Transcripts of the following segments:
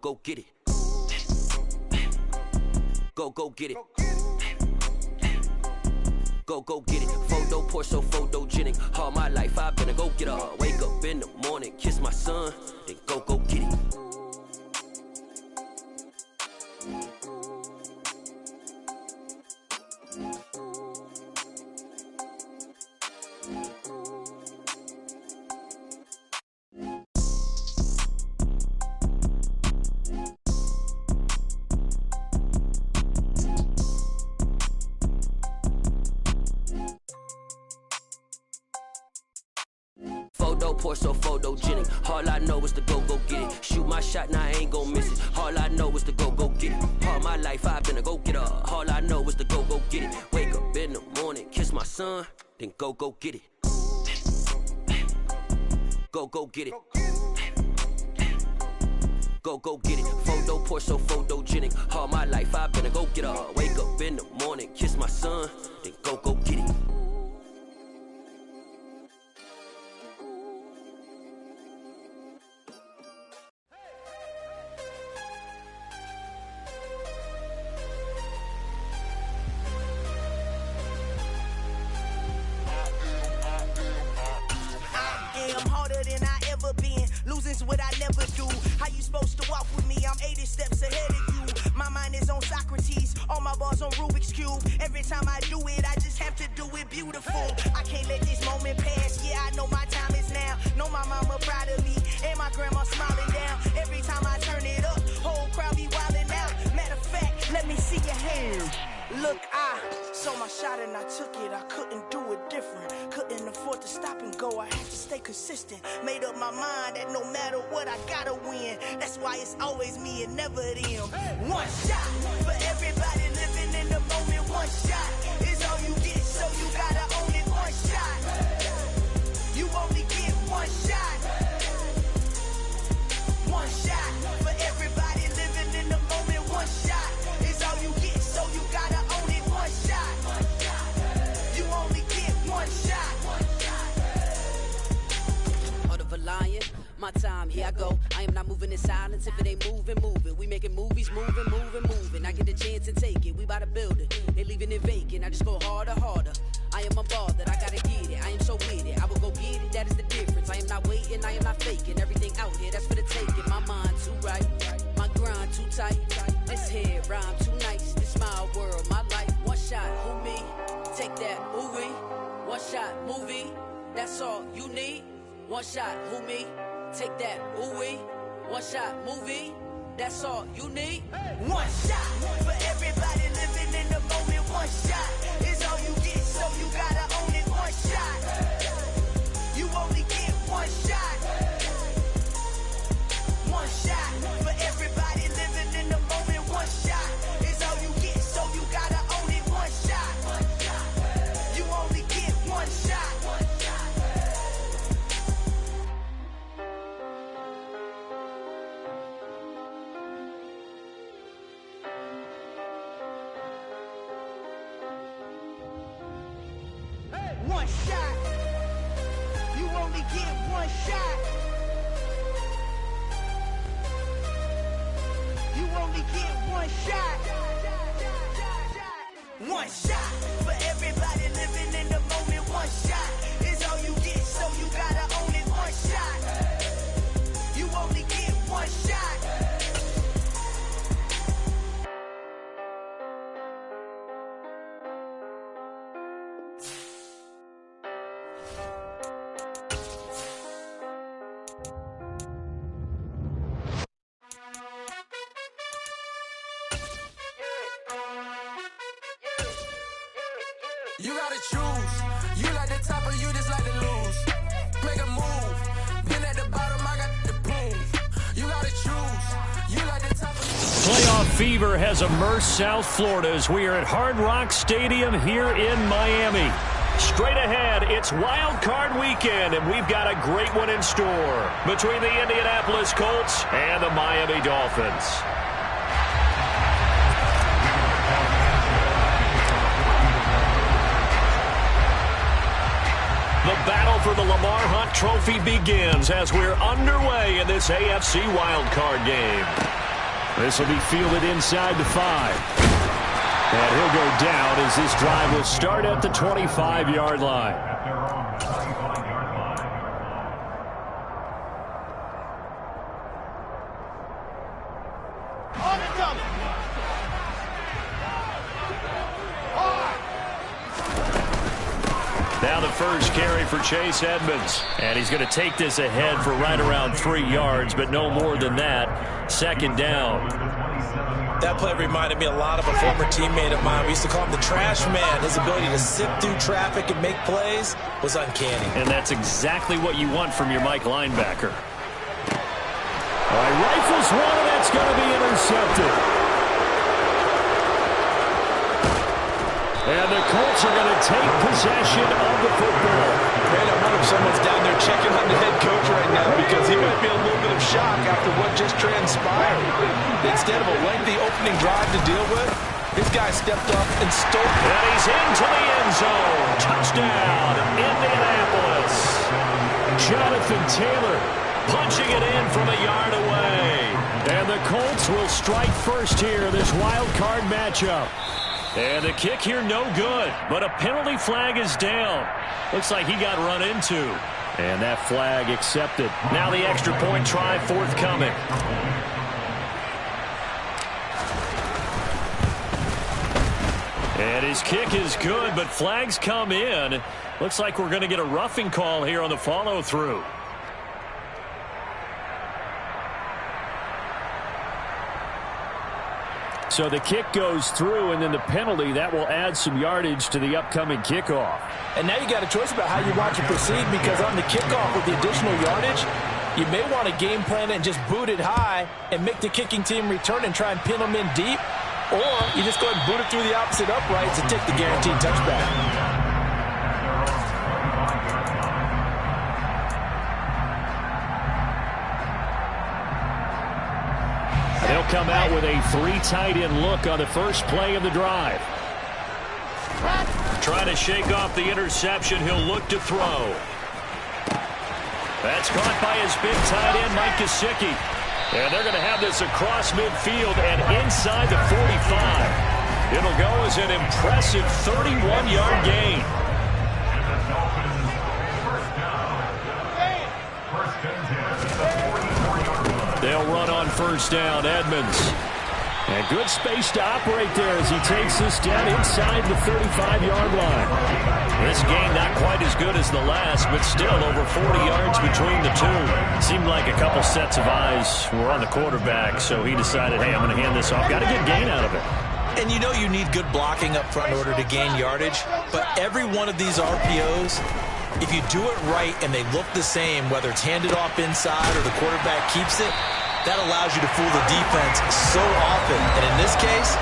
Go get it. Go get it. Go get it. Photo poor, so photogenic. All my life I've been a go-getter. Wake up in the morning, kiss my son, then go get it. Photo poor, so photogenic. All I know is to go get it. Shoot my shot, now I ain't gon' miss it. All I know is to go get it. All my life I've been a go-getter. All I know is to go get it. Wake up in the morning, kiss my son, then go get it. Go get it. Go get it. Photo poor, so photogenic. All my life I've been a go-getter. Wake up in the morning, kiss my son, then go get it. Losing's what I never do. How you supposed to walk with me? I'm 80 steps ahead of you. My mind is on Socrates, all my balls on Rubik's Cube. Every time I do it, I just have to do it beautiful. I can't let this moment pass. Yeah, I know my time is now. Know my mama proud of me, and my grandma smiling down. Every time I turn it up, whole crowd be wildin' out. Matter of fact, let me see your hands. Look, I saw my shot and I took it. I couldn't do it different. Couldn't afford to stop and go. I had to stay consistent. Made up my mind that no matter what, I gotta win. That's why it's always me and never them. One shot for everybody living in the moment. One shot is all you get, so you gotta own it. One shot. You only get one shot. One shot for everybody living in the moment. One shot is all you get, so you gotta own it. One shot. You only get one shot. Heart of a lion, my time, here I go. I am not moving in silence. If it ain't moving. We making movies, moving. I get a chance to take it. We bout to build it. They leaving it vacant. I just go harder. I am a ball that I gotta get it. I am so with it. I will go get it. That is the difference. I am not waiting. I am not faking. Everything out here, that's for the taking. My mind too right. My grind too tight. This head rhyme too nice. This my world, my life. One shot, who me? Take that, ooh-wee. One shot, movie. That's all you need. One shot, who me? Take that, ooh-wee. One shot, movie. That's all you need. One shot for everybody living in the moment. One shot is all you get, so you gotta own it. One shot. You only get one shot. One shot for everybody living in the moment. One shot is all you get, so you gotta own it. One shot. You only get one shot. One shot. You only get one shot. You only get one shot. One shot for everybody living in the moment. One shot is all you get, so you gotta own it. One shot. You only get one shot. You gotta choose. You like the top or you just like to lose. Make a move. Been at the bottom, I got the boom. You gotta choose. You like the top or Playoff fever has immersed South Florida as we are at Hard Rock Stadium here in Miami. Straight ahead, it's Wild Card Weekend, and we've got a great one in store between the Indianapolis Colts and the Miami Dolphins. The battle for the Lamar Hunt Trophy begins as we're underway in this AFC wildcard game. This will be fielded inside the 5. And he'll go down as this drive will start at the 25-yard line. Now the first carry for Chase Edmonds. And he's going to take this ahead for right around 3 yards, but no more than that. Second down. That play reminded me a lot of a former teammate of mine. We used to call him the trash man. His ability to sift through traffic and make plays was uncanny. And that's exactly what you want from your Mike linebacker. All right, rifles one, and that's going to be intercepted. And the Colts are going to take possession of the football. Man, I wonder if someone's down there checking on the head coach right now because he might be a little bit of shock after what just transpired. Instead of a lengthy opening drive to deal with, this guy stepped up and stole it. And he's into the end zone. Touchdown, Indianapolis. Jonathan Taylor punching it in from a yard away. And the Colts will strike first here in this wild card matchup. And the kick here no good, but a penalty flag is down. Looks like he got run into. And that flag accepted. Now the extra point try forthcoming. And his kick is good, but flags come in. Looks like we're going to get a roughing call here on the follow-through. So the kick goes through, and then the penalty, that will add some yardage to the upcoming kickoff. And now you got a choice about how you want to proceed, because on the kickoff with the additional yardage, you may want to game plan it and just boot it high and make the kicking team return and try and pin them in deep. Or you just go ahead and boot it through the opposite uprights and take the guaranteed touchback. They'll come out with a 3 tight end look on the first play of the drive. Trying to shake off the interception. He'll look to throw. That's caught by his big tight end, Mike Gesicki. And they're going to have this across midfield and inside the 45. It'll go as an impressive 31-yard gain. They'll run on first down, Edmonds. And good space to operate there as he takes this down inside the 35-yard line. This game not quite as good as the last, but still over 40 yards between the two. Seemed like a couple sets of eyes were on the quarterback, so he decided, hey, I'm going to hand this off. Got a good gain out of it. And you know you need good blocking up front in order to gain yardage, but every one of these RPOs, if you do it right and they look the same, whether it's handed off inside or the quarterback keeps it, that allows you to fool the defense so often. And in this case,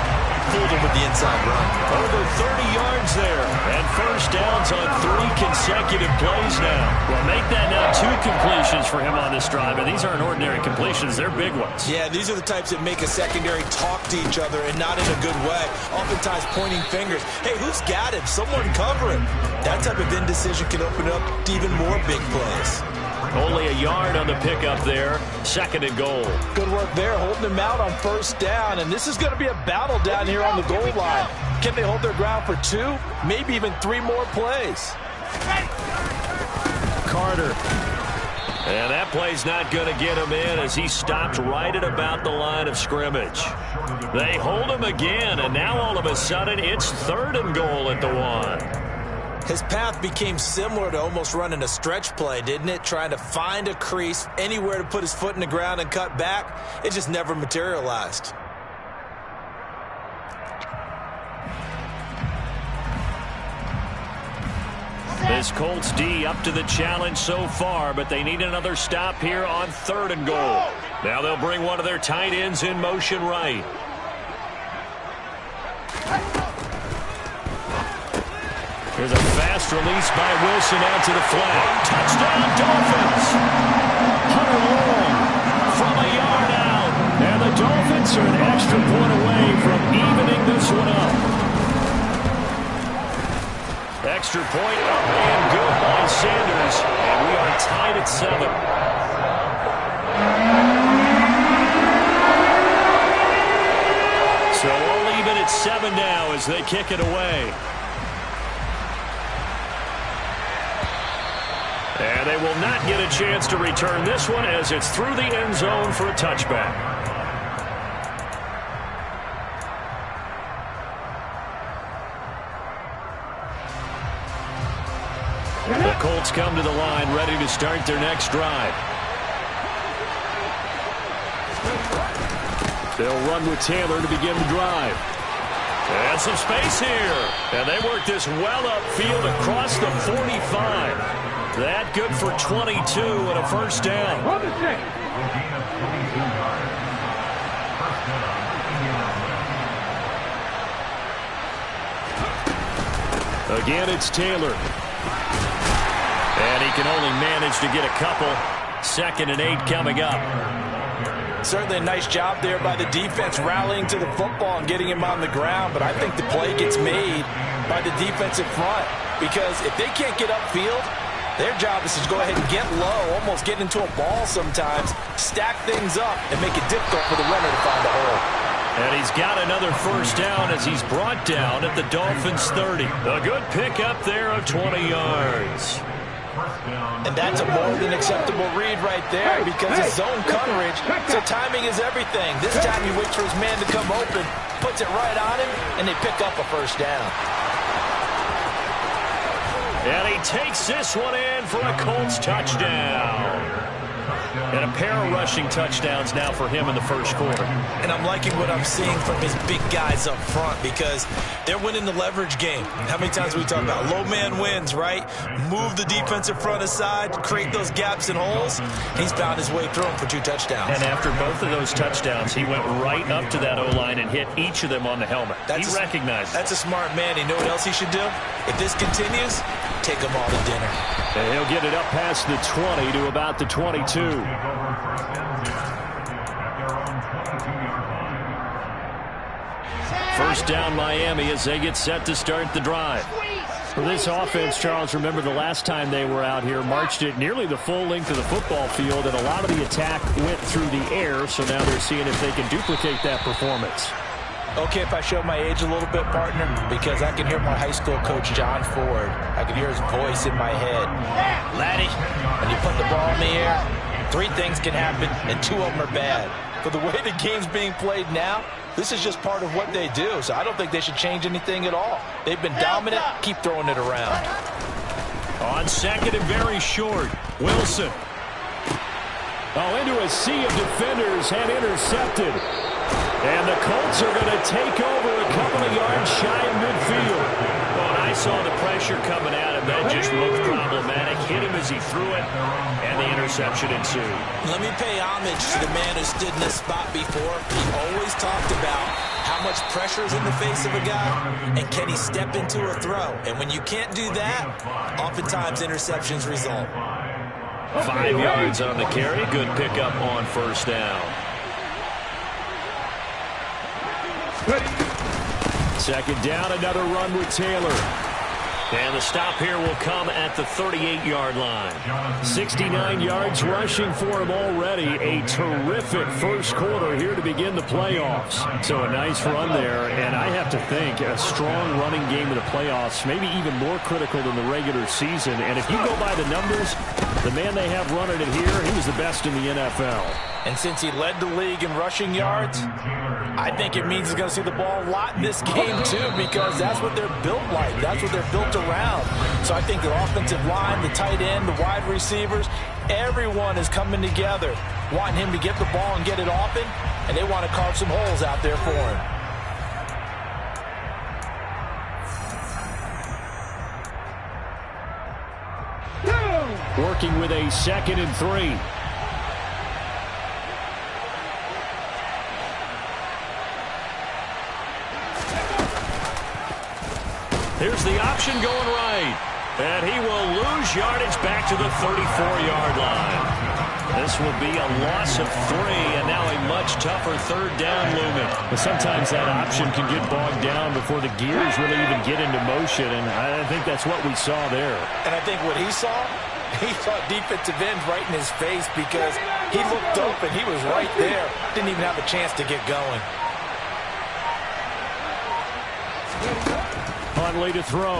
fooled them with the inside run. Over 30 yards there. And first downs on 3 consecutive plays now. Well, make that now 2 completions for him on this drive. And these aren't ordinary completions. They're big ones. Yeah, these are the types that make a secondary talk to each other and not in a good way. Oftentimes pointing fingers. Hey, who's got him? Someone cover him. That type of indecision can open up to even more big plays. Only a yard on the pickup there. Second and goal. Good work there, holding them out on first down. And this is going to be a battle down here on the goal line. Can they hold their ground for 2, maybe even 3 more plays? Carter. And that play's not going to get him in as he stopped right at about the line of scrimmage. They hold him again, and now all of a sudden it's 3rd and goal at the 1. His path became similar to almost running a stretch play, didn't it? Trying to find a crease, anywhere to put his foot in the ground and cut back. It just never materialized. This Colts D up to the challenge so far, but they need another stop here on 3rd and goal. Now they'll bring one of their tight ends in motion right. Here's a fast release by Wilson out to the flat. Touchdown, Dolphins! Hunter Long from a yard out. And the Dolphins are an extra point away from evening this one up. Extra point up and good by Sanders. And we are tied at 7. it's 7 now as they kick it away. And they will not get a chance to return this one as it's through the end zone for a touchback. The Colts come to the line ready to start their next drive. They'll run with Taylor to begin the drive. And some space here. And they work this well upfield across the 45. That good for 22 and a first down. Again, it's Taylor. And he can only manage to get a couple. 2nd and 8 coming up. Certainly a nice job there by the defense rallying to the football and getting him on the ground. But I think the play gets made by the defensive front. Because if they can't get upfield, their job is to go ahead and get low, almost get into a ball sometimes, stack things up, and make it difficult for the runner to find a hole. And he's got another first down as he's brought down at the Dolphins' 30. A good pickup there of 20 yards. And that's a more than acceptable read right there because it's zone coverage, so timing is everything. This time he waits for his man to come open, puts it right on him, and they pick up a first down. And he takes this one in for a Colts touchdown. And a pair of rushing touchdowns now for him in the first quarter. And I'm liking what I'm seeing from his big guys up front because they're winning the leverage game. How many times we talk about low man wins, right? Move the defensive front aside, create those gaps and holes. He's found his way through them for 2 touchdowns. And after both of those touchdowns, he went right up to that O-line and hit each of them on the helmet. He recognized it. That's a smart man. You know what else he should do? If this continues, take them all to dinner. And he'll get it up past the 20 to about the 22. First down Miami as they get set to start the drive. For this offense, Charles, remember the last time they were out here, marched it nearly the full length of the football field, and a lot of the attack went through the air, so now they're seeing if they can duplicate that performance. Okay, if I show my age a little bit, partner, because I can hear my high school coach, John Ford. I can hear his voice in my head. Laddie, when you put the ball in the air, 3 things can happen, and 2 of them are bad. For the way the game's being played now, this is just part of what they do, so I don't think they should change anything at all. They've been dominant. Keep throwing it around. On 2nd and very short, Wilson. Into a sea of defenders and intercepted. And the Colts are going to take over a couple of yards shy of midfield. Well, I saw the pressure coming at him. That just looked problematic. Hit him as he threw it, and the interception ensued. Let me pay homage to the man who stood in this spot before. He always talked about how much pressure is in the face of a guy, and can he step into a throw. And when you can't do that, oftentimes interceptions result. 5 yards on the carry. Good pickup on first down. 2nd down, another run with Taylor. And the stop here will come at the 38-yard line. 69 yards rushing for him already. A terrific first quarter here to begin the playoffs. So a nice run there, and I have to think a strong running game in the playoffs, maybe even more critical than the regular season. And if you go by the numbers, the man they have running it here, he was the best in the NFL. And since he led the league in rushing yards, I think it means he's going to see the ball a lot in this game, too, because that's what they're built like. That's what they're built around. So I think the offensive line, the tight end, the wide receivers, everyone is coming together, wanting him to get the ball and get it often, and they want to carve some holes out there for him. Working with a 2nd and 3. Here's the option going right. And he will lose yardage back to the 34-yard line. This will be a loss of 3, and now a much tougher 3rd down looming. But sometimes that option can get bogged down before the gears really even get into motion, and I think that's what we saw there. And I think what he saw defensive end right in his face because he looked open. He was right there. Didn't even have a chance to get going. Huntley to throw.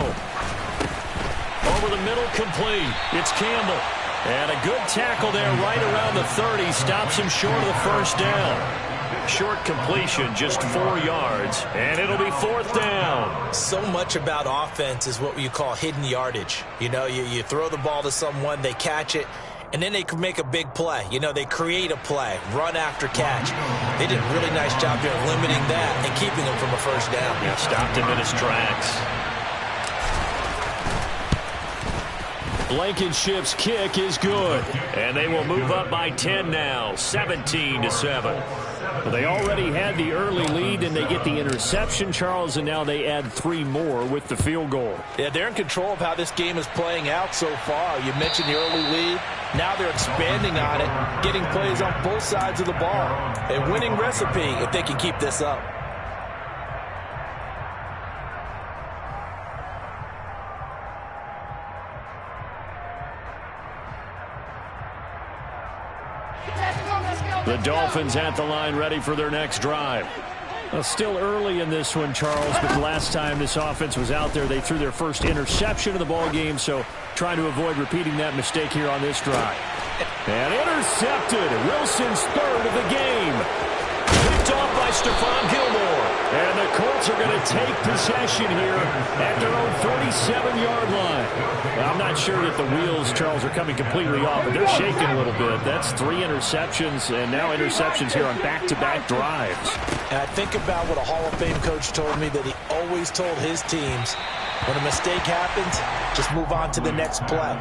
Over the middle, complete. It's Campbell. And a good tackle there right around the 30. Stops him short of the first down. Short completion, just 4 yards. And it'll be 4th down. So much about offense is what you call hidden yardage. You know, you throw the ball to someone, they catch it, and then they can make a big play. You know, they create a play, run after catch. They did a really nice job here limiting that and keeping him from a first down. Yeah, stopped him in his tracks. Blankenship's kick is good. And they will move up by 10 now, 17-7. Well, they already had the early lead, and they get the interception, Charles, and now they add 3 more with the field goal. Yeah, they're in control of how this game is playing out so far. You mentioned the early lead. Now they're expanding on it, getting plays on both sides of the ball. A winning recipe if they can keep this up. The Dolphins at the line, ready for their next drive. Well, still early in this one, Charles, but the last time this offense was out there, they threw their first interception of the ball game, so trying to avoid repeating that mistake here on this drive. And intercepted. Wilson's 3rd of the game. Picked off by Stephon Gilmore. And the Colts are going to take possession here at their own 37-yard line. Well, I'm not sure that the wheels, Charles, are coming completely off, but they're shaking a little bit. That's 3 interceptions, and now interceptions here on back-to-back drives. And I think about what a Hall of Fame coach told me, that he always told his teams, when a mistake happens, just move on to the next play.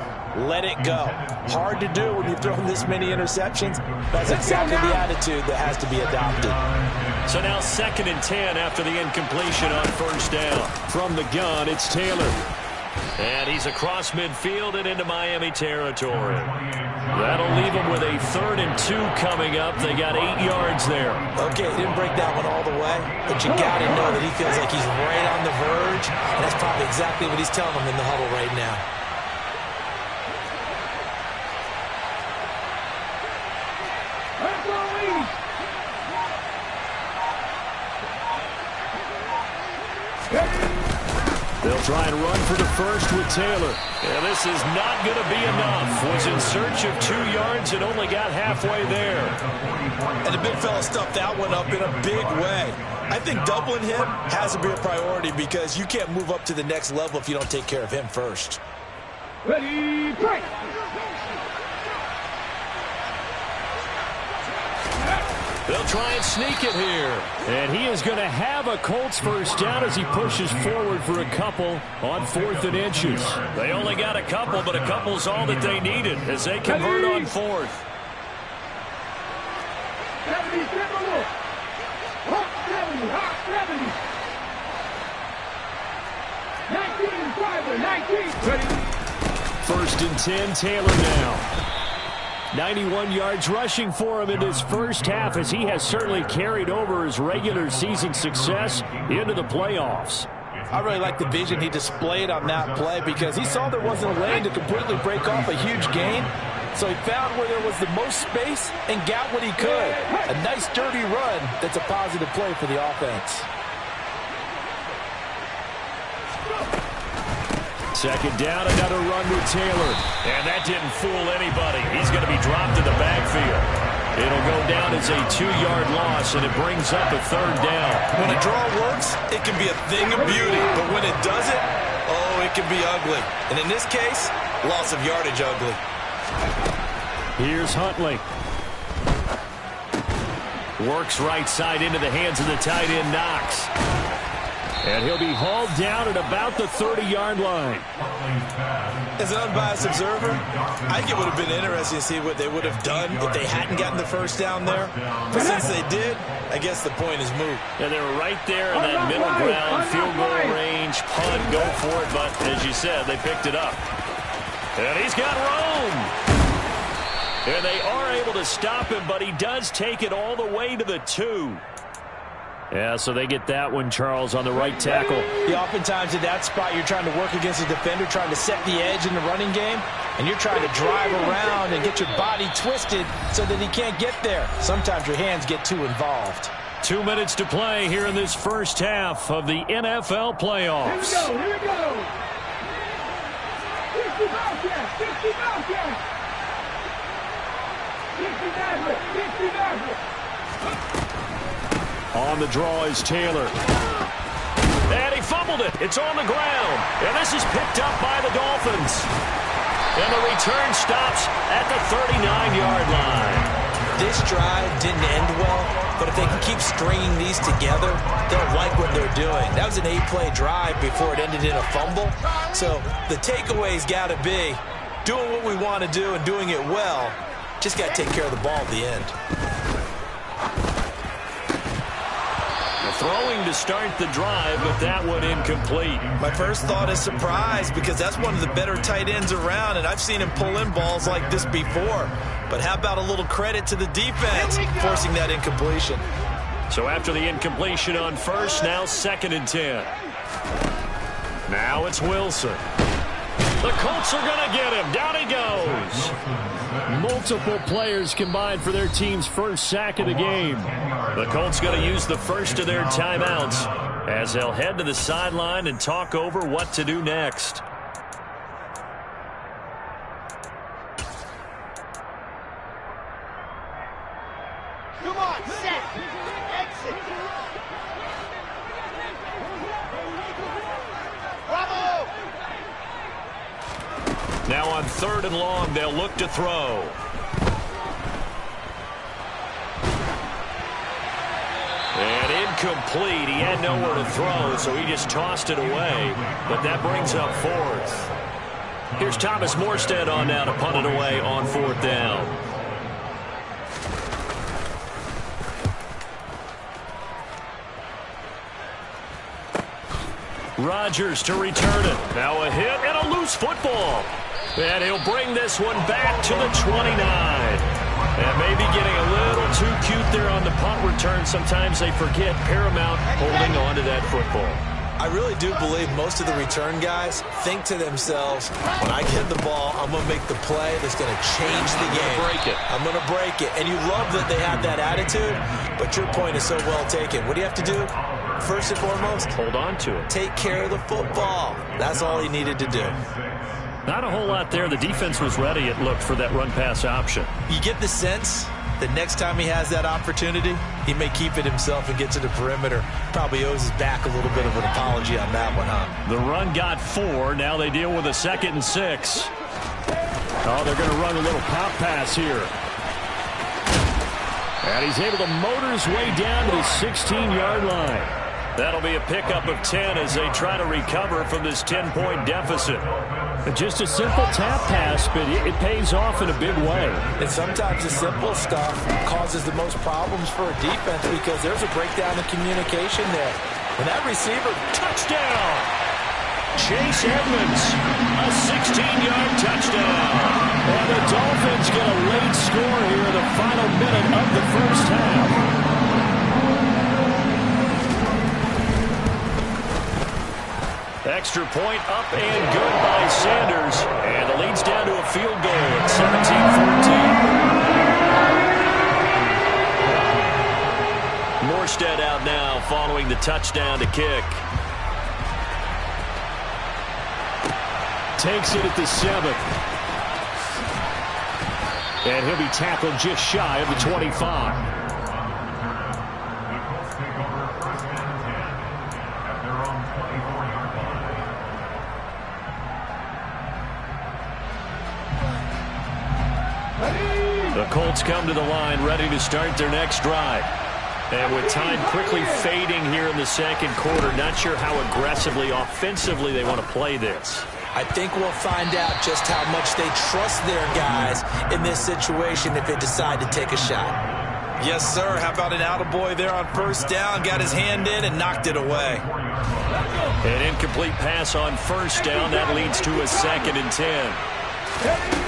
Let it go. Hard to do when you've thrown this many interceptions. That's exactly the attitude that has to be adopted. So now 2nd and 10 after the incompletion on first down. From the gun, it's Taylor. And he's across midfield and into Miami territory. That'll leave them with a 3rd and 2 coming up. They got 8 yards there. Okay, didn't break that one all the way, but you got to know that he feels like he's right on the verge, and that's probably exactly what he's telling them in the huddle right now. They'll try and run for the first with Taylor. And this is not going to be enough. Was in search of 2 yards and only got halfway there. And the big fella stuffed that one up in a big way. I think doubling him has to be a priority because you can't move up to the next level if you don't take care of him first. Ready, break! They'll try and sneak it here. And he is going to have a Colts first down as he pushes forward for a couple on 4th and inches. They only got a couple, but a couple's all that they needed as they convert on 4th. 1st and 10, Taylor now. 91 yards rushing for him in his first half as he has certainly carried over his regular season success into the playoffs. I really like the vision he displayed on that play because he saw there wasn't a lane to completely break off a huge gain. So he found where there was the most space and got what he could. A nice dirty run that's a positive play for the offense. 2nd down, another run with Taylor. And that didn't fool anybody. He's going to be dropped in the backfield. It'll go down as a 2-yard loss, and it brings up a 3rd down. When a draw works, it can be a thing of beauty. But when it doesn't, oh, it can be ugly. And in this case, loss of yardage ugly. Here's Huntley. Works right side into the hands of the tight end, Knox. And he'll be hauled down at about the 30-yard line. As an unbiased observer, I think it would have been interesting to see what they would have done if they hadn't gotten the first down there. But since they did, I guess the point is moot. And they were right there in that middle ground, field goal range, punt, go for it. But as you said, they picked it up. And he's got room. And they are able to stop him, but he does take it all the way to the 2. Yeah, so they get that one, Charles, on the right tackle. Yeah, oftentimes in that spot, you're trying to work against a defender, trying to set the edge in the running game, and you're trying to drive around and get your body twisted so that he can't get there. Sometimes your hands get too involved. 2 minutes to play here in this first half of the NFL playoffs. Here we go. 50 Falcons. 50 Falcons. 50 Mavericks. 50 Mavericks. On the draw is Taylor. And he fumbled it. It's on the ground. And this is picked up by the Dolphins. And the return stops at the 39-yard line. This drive didn't end well, but if they can keep stringing these together, they'll like what they're doing. That was an 8-play drive before it ended in a fumble. So the takeaway's got to be doing what we want to do and doing it well. Just got to take care of the ball at the end. Throwing to start the drive, but that one incomplete. My first thought is surprise, because that's one of the better tight ends around, and I've seen him pull in balls like this before. But how about a little credit to the defense forcing that incompletion? So after the incompletion on first, now 2nd and 10. Now it's Wilson. The Colts are going to get him. Down he goes. Multiple players combined for their team's first sack of the game. The Colts going to use the first of their timeouts as they'll head to the sideline and talk over what to do next. Come on, set. Exit. Bravo. Now on 3rd and long, they'll look to throw. And incomplete. He had nowhere to throw, so he just tossed it away. But that brings up 4th. Here's Thomas Morstead on now to punt it away on 4th down. Rodgers to return it. Now a hit and a loose football. And he'll bring this one back to the 29. And maybe getting a little too cute there on the punt return. Sometimes they forget paramount holding on to that football. I really do believe most of the return guys think to themselves, when I get the ball, I'm going to make the play that's going to change the game. I'm going to break it. And you love that they have that attitude, but your point is so well taken. What do you have to do? First and foremost, hold on to it. Take care of the football. That's all he needed to do. Not a whole lot there. The defense was ready, it looked, for that run-pass option. You get the sense that next time he has that opportunity, he may keep it himself and get to the perimeter. Probably owes his back a little bit of an apology on that one, huh? The run got 4. Now they deal with a 2nd and 6. Oh, they're going to run a little pop pass here. And he's able to motor his way down to the 16-yard line. That'll be a pickup of 10 as they try to recover from this 10-point deficit. Just a simple tap pass, but it pays off in a big way. And sometimes the simple stuff causes the most problems for a defense because there's a breakdown in communication there. And that receiver, touchdown! Chase Edmonds, a 16-yard touchdown. And the Dolphins get a late score here in the final minute of the first half. Extra point up and good by Sanders. And the lead's down to a field goal at 17-14. Morstead out now following the touchdown to kick. Takes it at the 7. And he'll be tackled just shy of the 25. The Colts come to the line ready to start their next drive. And with time quickly fading here in the second quarter, not sure how aggressively, offensively they want to play this. I think we'll find out just how much they trust their guys in this situation if they decide to take a shot. Yes, sir. How about an attaboy there on first down? Got his hand in and knocked it away. An incomplete pass on first down. That leads to a 2nd and 10.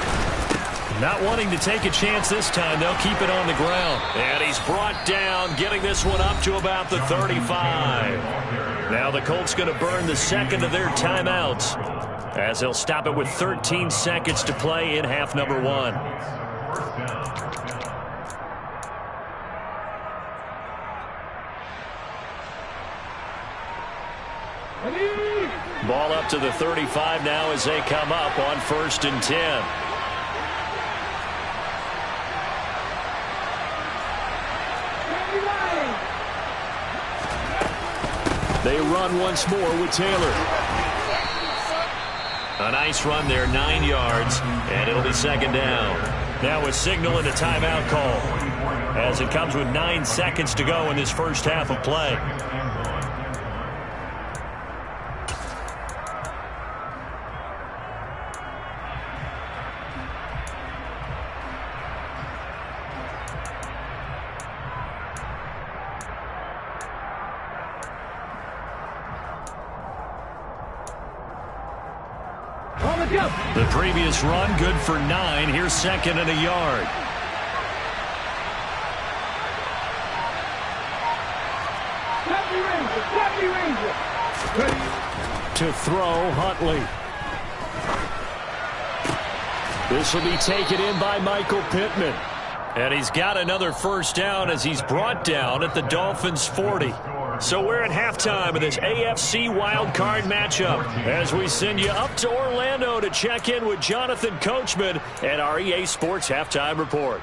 Not wanting to take a chance this time, they'll keep it on the ground. And he's brought down, getting this one up to about the 35. Now the Colts going to burn the 2nd of their timeouts as they'll stop it with 13 seconds to play in half number 1. Ball up to the 35 now as they come up on 1st and 10. They run once more with Taylor. A nice run there, 9 yards, and it'll be 2nd down. Now a signal and a timeout call as it comes with 9 seconds to go in this first half of play. The previous run, good for 9. Here's 2nd and a yard. To throw, Huntley. This will be taken in by Michael Pittman. And he's got another first down as he's brought down at the Dolphins' 40. So we're at halftime of this AFC wildcard matchup as we send you up to Orlando to check in with Jonathan Coachman and our EA Sports Halftime Report.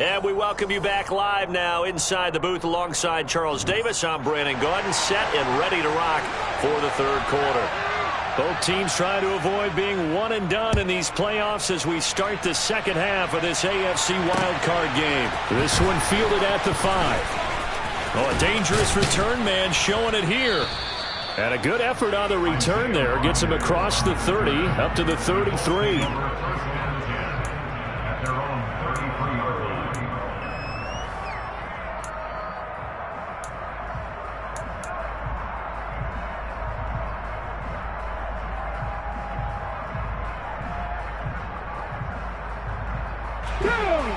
And we welcome you back live now inside the booth alongside Charles Davis. I'm Brandon Gordon, set and ready to rock for the 3rd quarter. Both teams trying to avoid being one and done in these playoffs as we start the 2nd half of this AFC wildcard game. This one fielded at the 5. Oh, a dangerous return man showing it here. And a good effort on the return there. Gets him across the 30 up to the 33.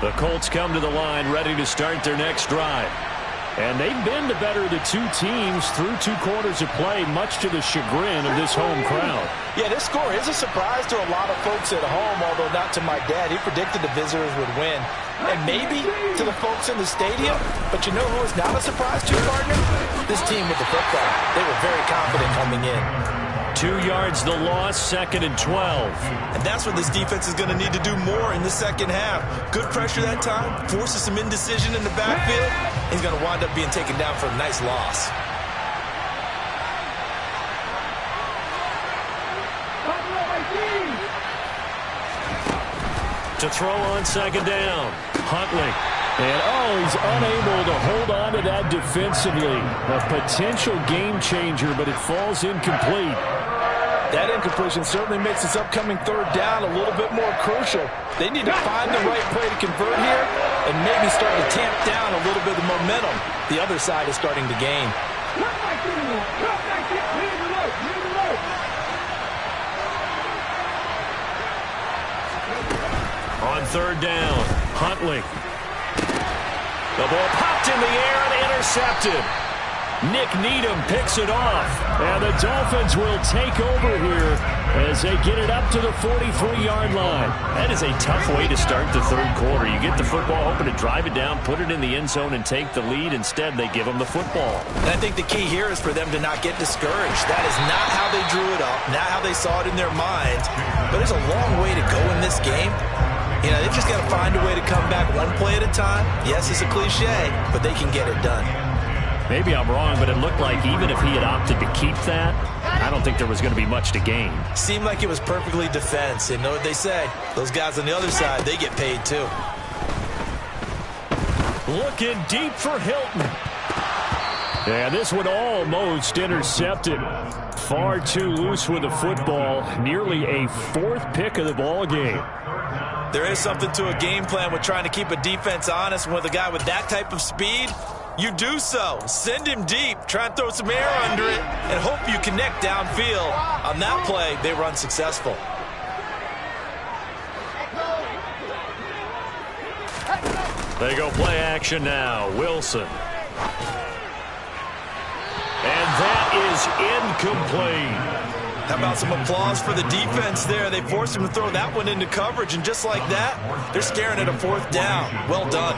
The Colts come to the line ready to start their next drive. And they've been the better of the 2 teams through 2 quarters of play, much to the chagrin of this home crowd. Yeah, this score is a surprise to a lot of folks at home, although not to my dad. He predicted the visitors would win. And maybe to the folks in the stadium. But you know who is not a surprise to, Gardner? This team with the football. They were very confident coming in. 2 yards the loss, 2nd and 12. And that's what this defense is going to need to do more in the 2nd half. Good pressure that time, forces some indecision in the backfield. He's going to wind up being taken down for a nice loss. To throw on 2nd down, Huntley. And, he's unable to hold on to that defensively. A potential game changer, but it falls incomplete. That incompletion certainly makes this upcoming 3rd down a little bit more crucial. They need to find the right play to convert here and maybe start to tamp down a little bit of the momentum the other side is starting to gain. On 3rd down, Huntley. The ball popped in the air and intercepted. Nick Needham picks it off. And the Dolphins will take over here as they get it up to the 43-yard line. That is a tough way to start the 3rd quarter. You get the football, hoping to drive it down, put it in the end zone, and take the lead. Instead, they give them the football. And I think the key here is for them to not get discouraged. That is not how they drew it up, not how they saw it in their minds. But there's a long way to go in this game. You know, they've just got to find a way to come back one play at a time. Yes, it's a cliche, but they can get it done. Maybe I'm wrong, but it looked like even if he had opted to keep that, I don't think there was going to be much to gain. Seemed like it was perfectly defense. And know what they say? Those guys on the other side, they get paid too. Looking deep for Hilton. Yeah, this one almost intercepted. Far too loose with the football. Nearly a 4th pick of the ball game. There is something to a game plan with trying to keep a defense honest. With a guy with that type of speed, you do so. Send him deep. Try and throw some air under it and hope you connect downfield. On that play, they were unsuccessful. They go play action now. Wilson. And that is incomplete. How about some applause for the defense there? They forced him to throw that one into coverage, and just like that, they're staring at a 4th down. Well done.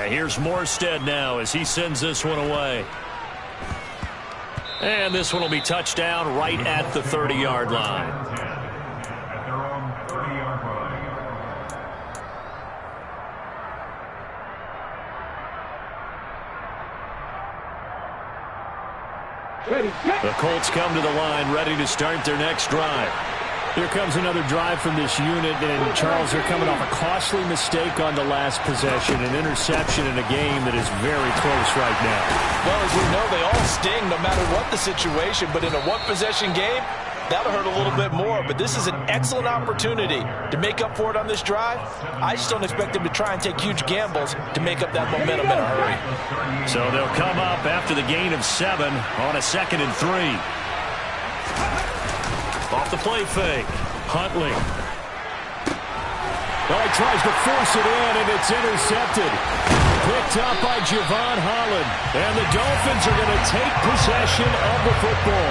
Here's Morstead now as he sends this one away. And this one will be touchdown right at the 30-yard line. The Colts come to the line, ready to start their next drive. Here comes another drive from this unit, and Charles, they're coming off a costly mistake on the last possession, an interception in a game that is very close right now. Well, as we know, they all sting no matter what the situation, but in a one-possession game, that'll hurt a little bit more. But this is an excellent opportunity to make up for it on this drive. I just don't expect them to try and take huge gambles to make up that momentum in a hurry. So they'll come up after the gain of 7 on a 2nd and 3. Off the play fake. Huntley. Well, he tries to force it in, and it's intercepted. Picked up by Javon Holland. And the Dolphins are going to take possession of the football.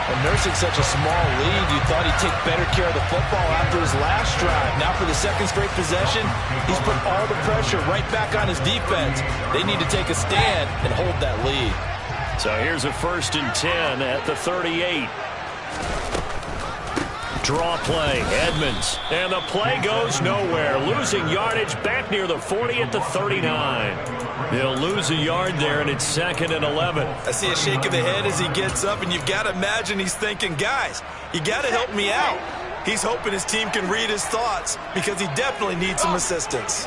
And nursing such a small lead, you thought he'd take better care of the football after his last drive. Now for the 2nd straight possession, he's put all the pressure right back on his defense. They need to take a stand and hold that lead. So here's a 1st and 10 at the 38. Draw play, Edmonds. And the play goes nowhere. Losing yardage back near the 40 at the 39. They'll lose a yard there, and it's 2nd and 11. I see a shake of the head as he gets up, and you've got to imagine he's thinking, guys, you got to help me out. He's hoping his team can read his thoughts because he definitely needs some assistance.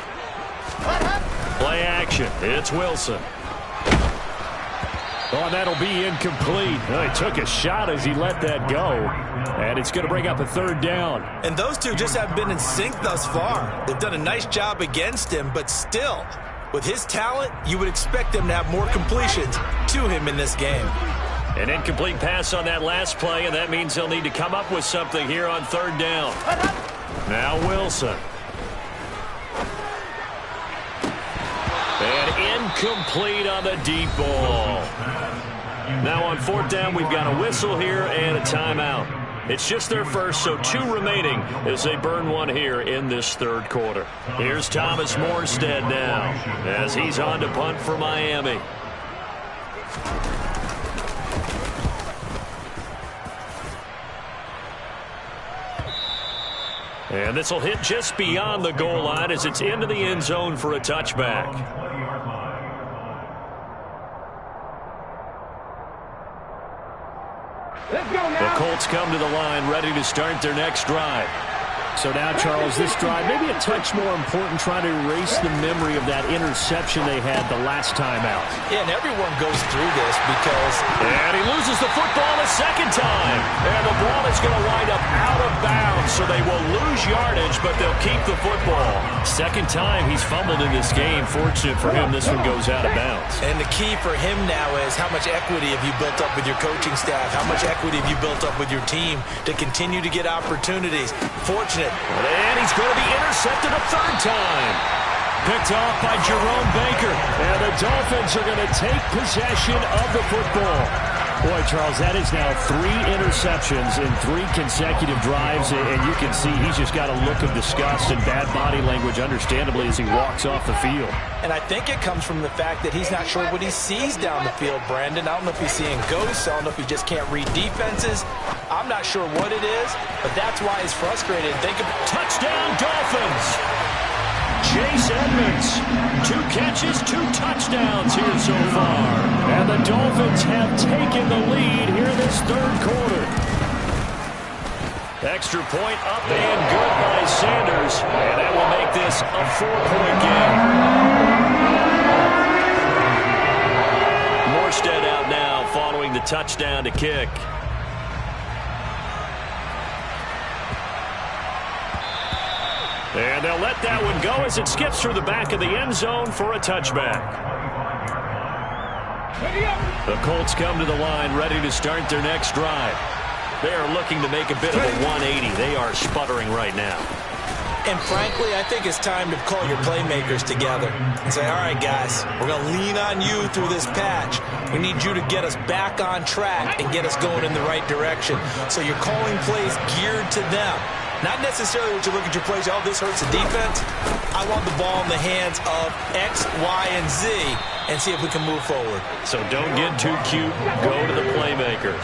Play action. It's Wilson. Oh, and that'll be incomplete. Well, he took a shot as he let that go. And it's going to bring up a 3rd down. And those two just haven't been in sync thus far. They've done a nice job against him, but still, with his talent, you would expect them to have more completions to him in this game. An incomplete pass on that last play, and that means they'll need to come up with something here on 3rd down. Now Wilson. And incomplete on the deep ball. Now on 4th down, we've got a whistle here and a timeout. It's just their first, so 2 remaining as they burn one here in this 3rd quarter. Here's Thomas Morstead now as he's on to punt for Miami. And this will hit just beyond the goal line as it's into the end zone for a touchback. Let's go now. The Colts come to the line, ready to start their next drive. So now, Charles, this drive maybe a touch more important, trying to erase the memory of that interception they had the last time out. Yeah, and everyone goes through this because... And he loses the football a 2nd time. And the ball is going to wind up out of bounds, so they will lose yardage, but they'll keep the football. 2nd time he's fumbled in this game. Fortunate for him, this one goes out of bounds. And the key for him now is how much equity have you built up with your coaching staff? How much equity have you built up with your team to continue to get opportunities? Fortunate. And he's going to be intercepted a 3rd time. Picked off by Jerome Baker. And the Dolphins are going to take possession of the football. Boy, Charles, that is now 3 interceptions in 3 consecutive drives, and you can see he's just got a look of disgust and bad body language, understandably, as he walks off the field. And I think it comes from the fact that he's not sure what he sees down the field, Brandon. I don't know if he's seeing ghosts. I don't know if he just can't read defenses. I'm not sure what it is, but that's why he's frustrated. Think of touchdown, Dolphins! Chase Edmonds, 2 catches, 2 touchdowns here so far. And the Dolphins have taken the lead here in this 3rd quarter. Extra point up and good by Sanders. And that will make this a 4-point game. Morstead out now following the touchdown to kick. And they'll let that one go as it skips through the back of the end zone for a touchback. The Colts come to the line, ready to start their next drive. They are looking to make a bit of a 180. They are sputtering right now. And frankly, I think it's time to call your playmakers together and say, all right, guys, we're going to lean on you through this patch. We need you to get us back on track and get us going in the right direction. So you're calling plays geared to them. Not necessarily what you look at your plays, oh, this hurts the defense. I want the ball in the hands of X, Y, and Z and see if we can move forward. So don't get too cute. Go to the playmakers.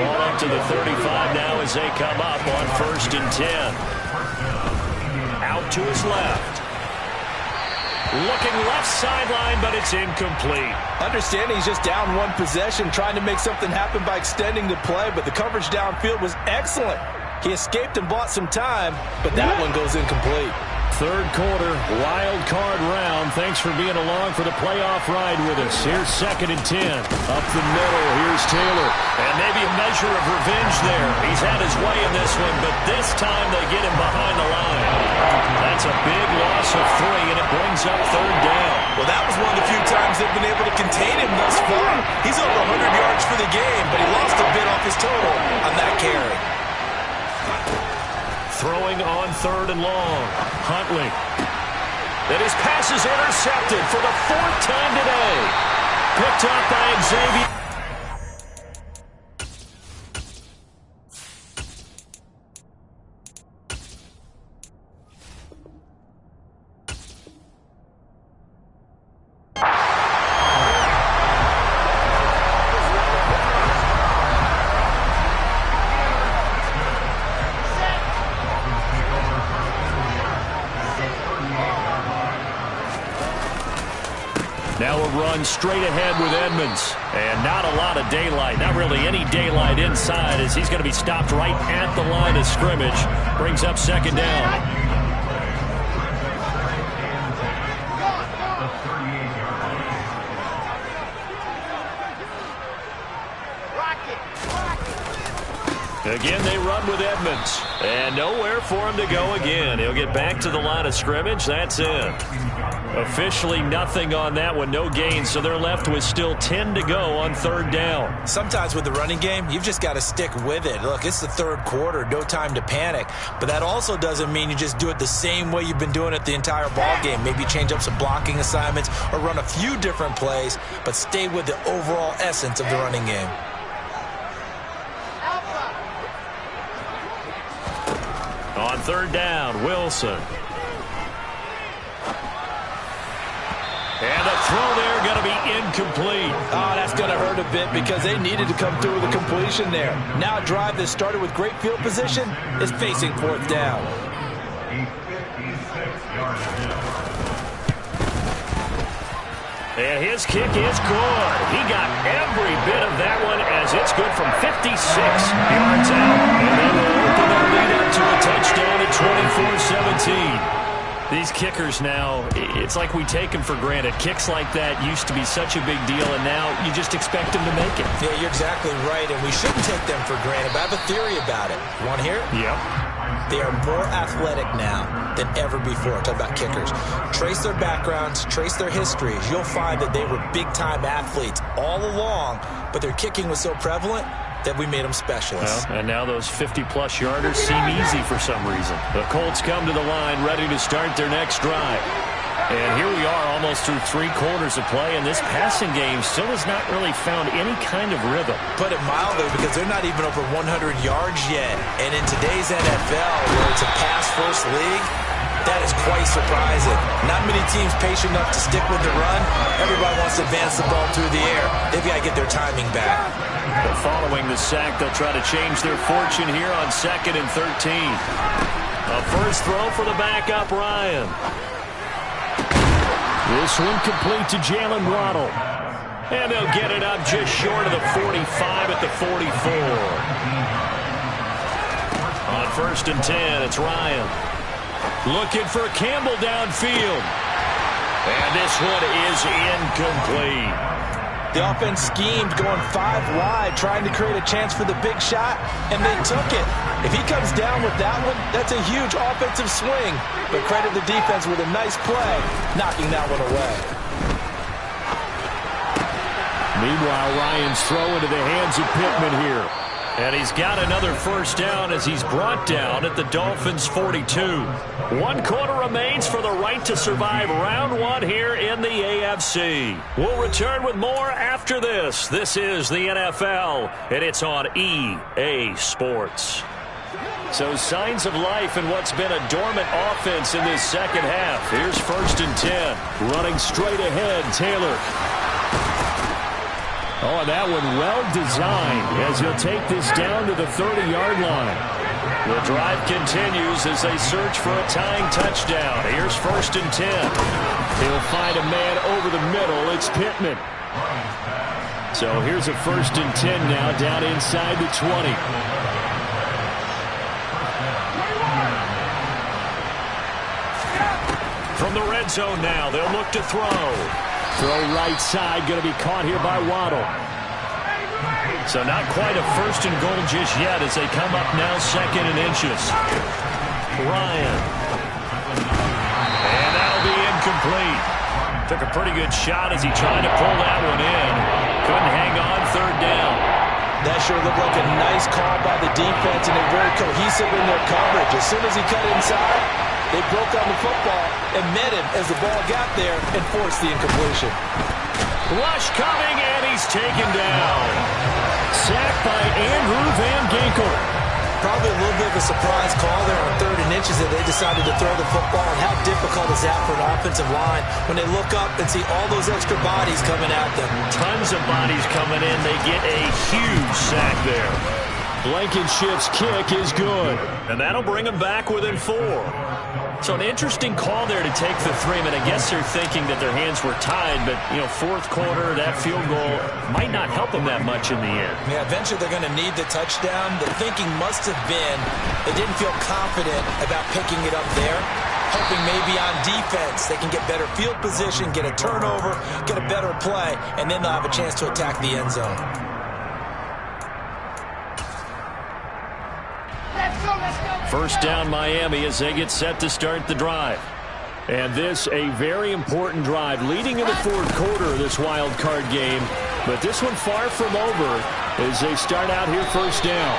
Ball up to the 35 now as they come up on 1st and 10. Out to his left. Looking left sideline, but it's incomplete. Understanding he's just down one possession, trying to make something happen by extending the play, but the coverage downfield was excellent. He escaped and bought some time, but that one goes incomplete. Third quarter, wild card round. Thanks for being along for the playoff ride with us. Here's 2nd and 10. Up the middle, here's Taylor. And maybe a measure of revenge there. He's had his way in this one, but this time they get him behind the line. That's a big loss of 3, and it brings up 3rd down. Well, that was one of the few times they've been able to contain him thus far. He's over 100 yards for the game, but he lost a bit off his total on that carry. Throwing on 3rd and long. Huntley. And his pass is intercepted for the 4th time today. Picked up by Xavier. Now a run straight ahead with Edmonds. And not a lot of daylight. Not really any daylight inside as he's going to be stopped right at the line of scrimmage. Brings up 2nd down. Again, they run with Edmonds. And nowhere for him to go again. He'll get back to the line of scrimmage. That's it. Officially nothing on that one. No gain. So they're left with still 10 to go on 3rd down. Sometimes with the running game, you've just got to stick with it. Look, it's the 3rd quarter. No time to panic. But that also doesn't mean you just do it the same way you've been doing it the entire ball game. Maybe change up some blocking assignments or run a few different plays, but stay with the overall essence of the running game. On 3rd down, Wilson. And the throw there going to be incomplete. Oh, that's going to hurt a bit because they needed to come through with a completion there. Now a drive that started with great field position is facing 4th down. And his kick is good. He got every bit of that one as it's good from 56 yards out. And they will open their lead up to a touchdown at 24-17. These kickers now, it's like we take them for granted. Kicks like that used to be such a big deal, and now you just expect them to make it. Yeah, you're exactly right, and we shouldn't take them for granted, but I have a theory about it. You want to hear it? Yep. They are more athletic now than ever before. Talk about kickers. Trace their backgrounds, trace their histories. You'll find that they were big-time athletes all along, but their kicking was so prevalent that we made them specialists. Well, and now those 50-plus yarders seem easy for some reason. The Colts come to the line ready to start their next drive. And here we are almost through 3 quarters of play, and this passing game still has not really found any kind of rhythm. Put it mildly, because they're not even over 100 yards yet. And in today's NFL, where it's a pass-first league, that is quite surprising. Not many teams patient enough to stick with the run. Everybody wants to advance the ball through the air. They've got to get their timing back. But following the sack, they'll try to change their fortune here on 2nd and 13. A first throw for the backup, Ryan. This one complete to Jalen Waddle. And they'll get it up just short of the 45 at the 44. On 1st and 10, it's Ryan. Looking for Campbell downfield. And this one is incomplete. The offense schemed, going 5 wide, trying to create a chance for the big shot, and they took it. If he comes down with that one, that's a huge offensive swing. But credit the defense with a nice play, knocking that one away. Meanwhile, Ryan's throw into the hands of Pittman here. And he's got another first down as he's brought down at the Dolphins' 42. 1 quarter remains for the right to survive round 1 here in the AFC. We'll return with more after this. This is the NFL, and it's on EA Sports. So signs of life in what's been a dormant offense in this second half. Here's 1st and 10. Running straight ahead, Taylor. Oh, and that one well designed as he'll take this down to the 30-yard line. The drive continues as they search for a tying touchdown. Here's 1st and 10. He'll find a man over the middle. It's Pittman. So here's a 1st and 10 now down inside the 20. From the red zone now, they'll look to throw. Throw right side, going to be caught here by Waddle. So not quite a 1st and goal just yet as they come up now 2nd and inches. Ryan. And that'll be incomplete. Took a pretty good shot as he tried to pull that one in. Couldn't hang on 3rd down. That sure looked like a nice call by the defense, and they're very cohesive in their coverage. As soon as he cut inside, they broke on the football and met him as the ball got there and forced the incompletion. Rush coming, and he's taken down. Sacked by Andrew Van Ginkel. Probably a little bit of a surprise call there on 3rd and inches that they decided to throw the football. And how difficult is that for an offensive line when they look up and see all those extra bodies coming at them? Tons of bodies coming in. They get a huge sack there. Blankenship's kick is good. And that'll bring them back within 4. So an interesting call there to take the 3. I mean, I guess they're thinking that their hands were tied, but, 4th quarter, that field goal might not help them that much in the end. Yeah, eventually they're going to need the touchdown. The thinking must have been they didn't feel confident about picking it up there, hoping maybe on defense they can get better field position, get a turnover, get a better play, and then they'll have a chance to attack the end zone. First down Miami as they get set to start the drive. And this a very important drive leading in the 4th quarter of this wild card game. But this one far from over as they start out here 1st down.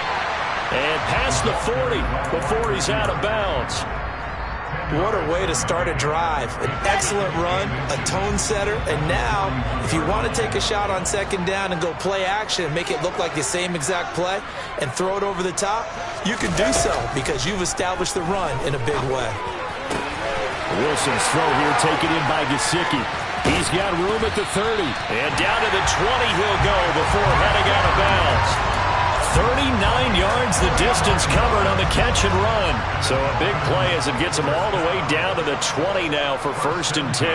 And past the 40 before he's out of bounds. What a way to start a drive. An excellent run, a tone setter, and now if you want to take a shot on 2nd down and go play action and make it look like the same exact play and throw it over the top, you can do so because you've established the run in a big way. Wilson's throw here taken in by Gesicki. He's got room at the 30. And down to the 20 he'll go before heading out of bounds. 39 yards the distance covered on the catch and run. So a big play as it gets him all the way down to the 20 now for 1st and 10.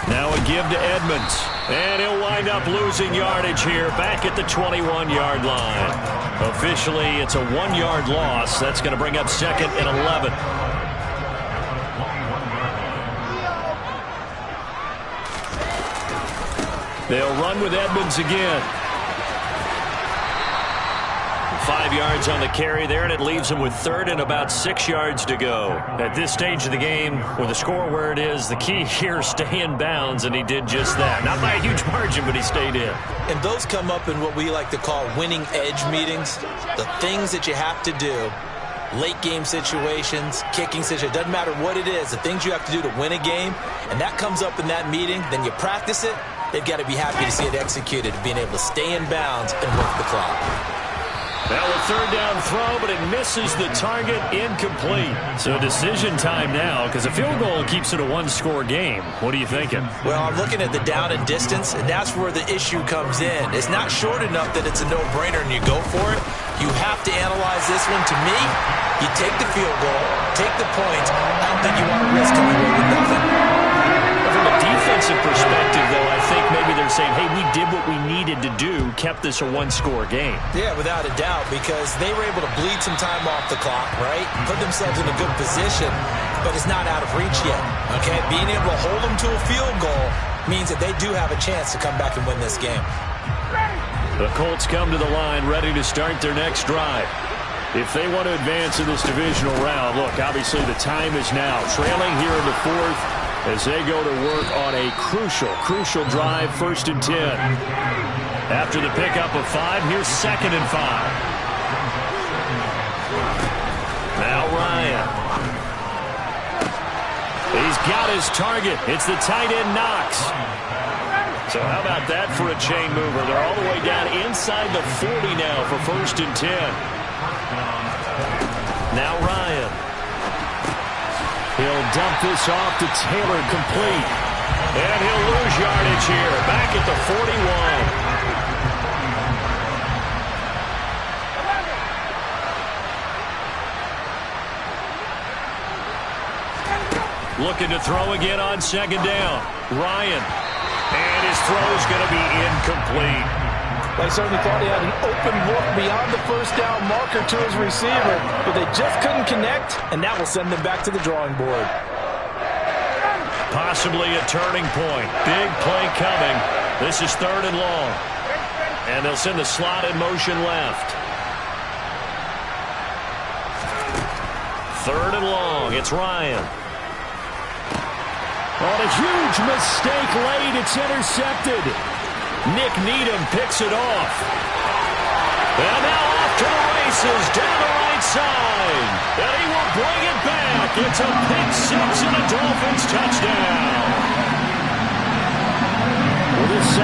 Now a give to Edmonds. And he'll wind up losing yardage here back at the 21-yard line. Officially, it's a 1-yard loss. That's going to bring up 2nd and 11. They'll run with Edmonds again. 5 yards on the carry there, and it leaves them with 3rd and about 6 yards to go. At this stage of the game, with the score where it is, the key here is stay in bounds, and he did just that. Not by a huge margin, but he stayed in. And those come up in what we like to call winning edge meetings. The things that you have to do, late game situations, kicking situations, doesn't matter what it is, the things you have to do to win a game, and that comes up in that meeting, then you practice it. They've got to be happy to see it executed, being able to stay in bounds and work the clock. Now a 3rd down throw, but it misses the target, incomplete. So decision time now, because a field goal keeps it a 1-score game. What are you thinking? Well, I'm looking at the down and distance, and that's where the issue comes in. It's not short enough that it's a no-brainer and you go for it. You have to analyze this one. To me, you take the field goal, take the points. I don't think you want to risk coming away with nothing. From a defensive perspective, though, I think maybe they're saying, hey, we did what we needed to do, kept this a 1-score game. Yeah, without a doubt, because they were able to bleed some time off the clock, right? Put themselves in a good position, but it's not out of reach yet, okay? Being able to hold them to a field goal means that they do have a chance to come back and win this game. The Colts come to the line ready to start their next drive. If they want to advance in this divisional round, look, obviously the time is now. Trailing here in the 4th. as they go to work on a crucial drive, 1st and 10. After the pickup of 5, here's 2nd and 5. Now Ryan. He's got his target. It's the tight end Knox. So how about that for a chain mover? They're all the way down inside the 40 now for 1st and 10. Now Ryan. He'll dump this off to Taylor, complete. And he'll lose yardage here. Back at the 41. Looking to throw again on 2nd down. Ryan. And his throw is going to be incomplete. They certainly thought he had an open look beyond the 1st down marker to his receiver, but they just couldn't connect, and that will send them back to the drawing board. Possibly a turning point. Big play coming. This is 3rd and long. And they'll send the slot in motion left. 3rd and long. It's Ryan. On a huge mistake late, it's intercepted. Nick Needham picks it off. And now off to the races down the right side. And he will bring it back. It's a pick 6 and a Dolphins touchdown. Well, this